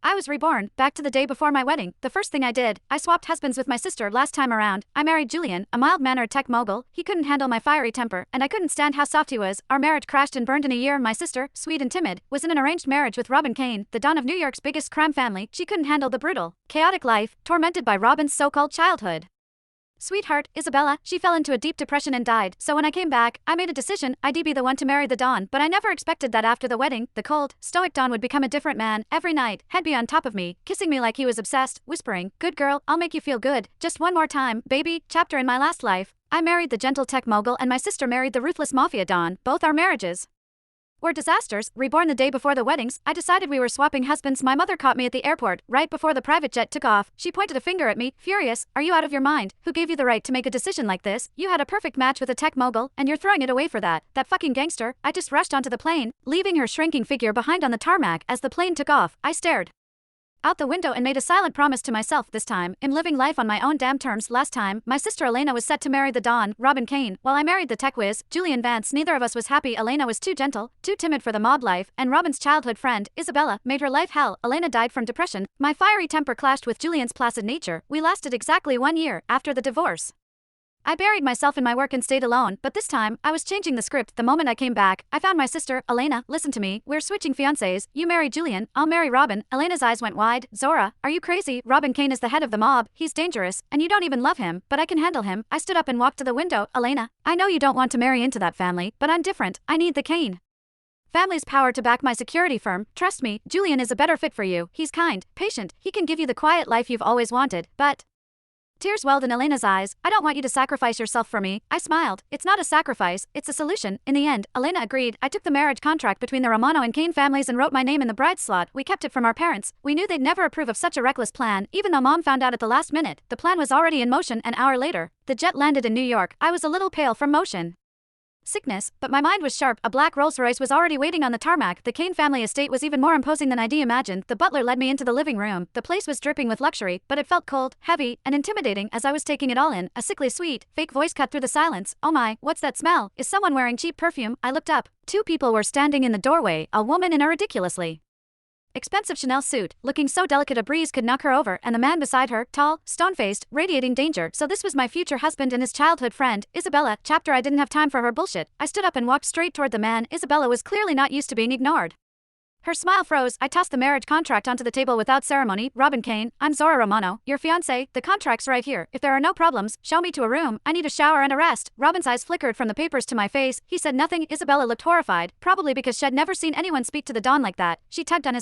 I was reborn, back to the day before my wedding. The first thing I did, I swapped husbands with my sister last time around. I married Julian, a mild-mannered tech mogul. He couldn't handle my fiery temper, and I couldn't stand how soft he was. Our marriage crashed and burned in a year. My sister, sweet and timid, was in an arranged marriage with Robin Kane, the don of New York's biggest crime family. She couldn't handle the brutal, chaotic life, tormented by Robin's so-called childhood. Sweetheart, Isabella, she fell into a deep depression and died, so when I came back, I made a decision, I'd be the one to marry the Don, but I never expected that after the wedding, the cold, stoic Don would become a different man. Every night, he'd be on top of me, kissing me like he was obsessed, whispering, "Good girl, I'll make you feel good, just one more time, baby." Chapter in my last life. I married the gentle tech mogul and my sister married the ruthless mafia Don. Both our marriages were disasters. Reborn the day before the weddings, I decided we were swapping husbands. My mother caught me at the airport, right before the private jet took off. She pointed a finger at me, furious. "Are you out of your mind? Who gave you the right to make a decision like this? You had a perfect match with a tech mogul, and you're throwing it away for that. That fucking gangster." I just rushed onto the plane, leaving her shrinking figure behind on the tarmac. As the plane took off, I stared out the window and made a silent promise to myself. This time, I'm living life on my own damn terms. Last time, my sister Elena was set to marry the Don, Robin Kane, while I married the tech whiz, Julian Vance. Neither of us was happy. Elena was too gentle, too timid for the mob life, and Robin's childhood friend, Isabella, made her life hell. Elena died from depression. My fiery temper clashed with Julian's placid nature. We lasted exactly 1 year. After the divorce, I buried myself in my work and stayed alone, but this time, I was changing the script. The moment I came back, I found my sister, Elena. "Listen to me, we're switching fiancés. You marry Julian, I'll marry Robin." Elena's eyes went wide. "Zora, are you crazy? Robin Kane is the head of the mob, he's dangerous, and you don't even love him, but I can handle him." I stood up and walked to the window. "Elena, I know you don't want to marry into that family, but I'm different. I need the Kane family's power to back my security firm. Trust me, Julian is a better fit for you. He's kind, patient, he can give you the quiet life you've always wanted, but..." Tears welled in Elena's eyes. "I don't want you to sacrifice yourself for me." I smiled. "It's not a sacrifice, it's a solution." In the end, Elena agreed. I took the marriage contract between the Romano and Kane families and wrote my name in the bride's slot. We kept it from our parents. We knew they'd never approve of such a reckless plan, even though Mom found out at the last minute. The plan was already in motion. An hour later, the jet landed in New York. I was a little pale from motion sickness, but my mind was sharp. A black Rolls-Royce was already waiting on the tarmac. The Kane family estate was even more imposing than I'd imagined. The butler led me into the living room. The place was dripping with luxury, but it felt cold, heavy, and intimidating as I was taking it all in. A sickly sweet, fake voice cut through the silence. "Oh my, what's that smell? Is someone wearing cheap perfume?" I looked up. 2 people were standing in the doorway, a woman in a ridiculously expensive Chanel suit, looking so delicate a breeze could knock her over, and the man beside her, tall, stone-faced, radiating danger. So this was my future husband and his childhood friend, Isabella. Chapter I didn't have time for her bullshit. I stood up and walked straight toward the man. Isabella was clearly not used to being ignored. Her smile froze. I tossed the marriage contract onto the table without ceremony. "Robin Kane, I'm Zora Romano, your fiancé. The contract's right here. If there are no problems, show me to a room. I need a shower and a rest." Robin's eyes flickered from the papers to my face. He said nothing. Isabella looked horrified, probably because she'd never seen anyone speak to the Don like that. She tugged on his